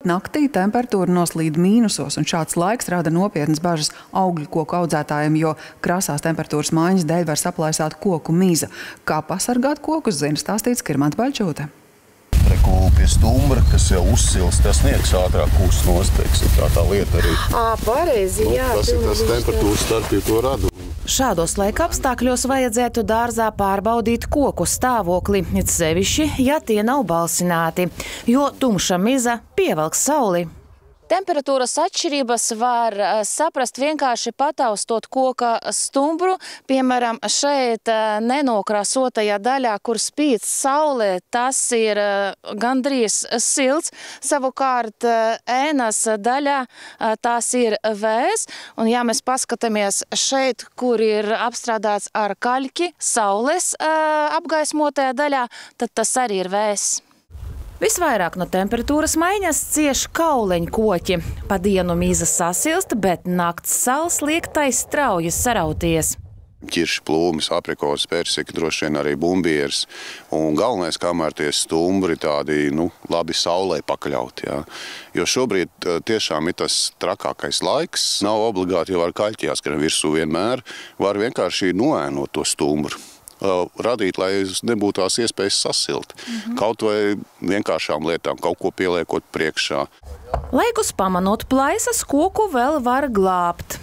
naktī temperatūra noslīd mīnusos, un šāds laiks rada nopietnas bažas augļu koku audzētājiem, jo krasās temperatūras maiņas dēļ var saplaisāt koku miza. Kā pasargāt kokus, zina stāstīts Skirmanta Baļķūte. Pie stumbra, kas jau uzsils, tas sniegs ātrāk kūst nost, teiksim, tā lieta arī. Pareizi, jā. Tas ir tas temperatūras starpība, to rada. Šādos laika apstākļos vajadzētu dārzā pārbaudīt koku stāvokli, it sevišķi, ja tie nav balsināti, jo tumša miza pievelk sauli. Temperatūras atšķirības var saprast vienkārši pataustot koka stumbru. Piemēram, šeit nenokrasotajā daļā, kur spīd saule, tas ir gandrīz silts. Savukārt ēnas daļā tās ir vēs. Un ja mēs paskatāmies šeit, kur ir apstrādāts ar kaļķi saules apgaismotajā daļā, tad tas arī ir vēs. Visvairāk no temperatūras maiņas cieš kauleņkoķi. Pa dienu miza sasilst, bet nakts sals liek tai strauji sarauties. Ķirši, plūmis, aprikosis, persika, droši vien arī bumbieris. Un galvenais, kamēr tie stumbri tādi, labi saulē pakaļauti. Jā. Jo šobrīd tiešām ir tas trakākais laiks. Nav obligāti jau ar kaļķi jāskrien virsū vienmēr. Var vienkārši noēnot to stumbru. Radīt, lai nebūtu tās iespējas sasilt. Kaut vai vienkāršām lietām, kaut ko pieliekot priekšā. Laikus pamanot plaisas, koku vēl var glābt.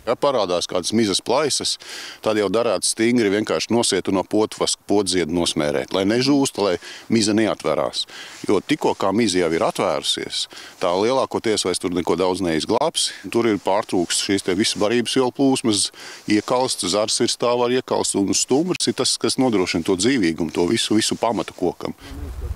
Ja parādās kādas mizas plaisas, tad jau darētu stingri vienkārši nosiet un no podziedu nosmērēt, lai nežūst, lai miza neatvērās. Jo tikko kā miza jau ir atvērusies, tā lielākoties vairs tur neko daudz neizglābs. Tur ir pārtrūks šīs te visu barības vielu plūsmas, iekalsts, zars ir stāv var iekalst, un stumbrs ir tas, kas nodrošina to dzīvīgumu, to visu pamatu kokam.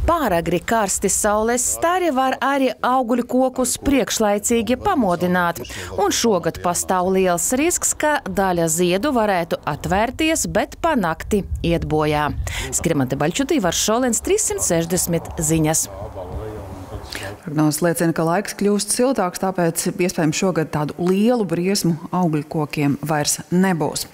Pāragri karsti saules stari var arī augļu kokus priekšlaicīgi pamodināt, un šogad pastāv liels risks, ka daļa ziedu varētu atvērties, bet pa nakti iet bojā. Skirmanta Baļķūte, Ivars Šolens, 360 ziņas. Prognozes liecina, ka laiks kļūst siltāks, tāpēc iespējams šogad tādu lielu briesmu augļu kokiem vairs nebūs.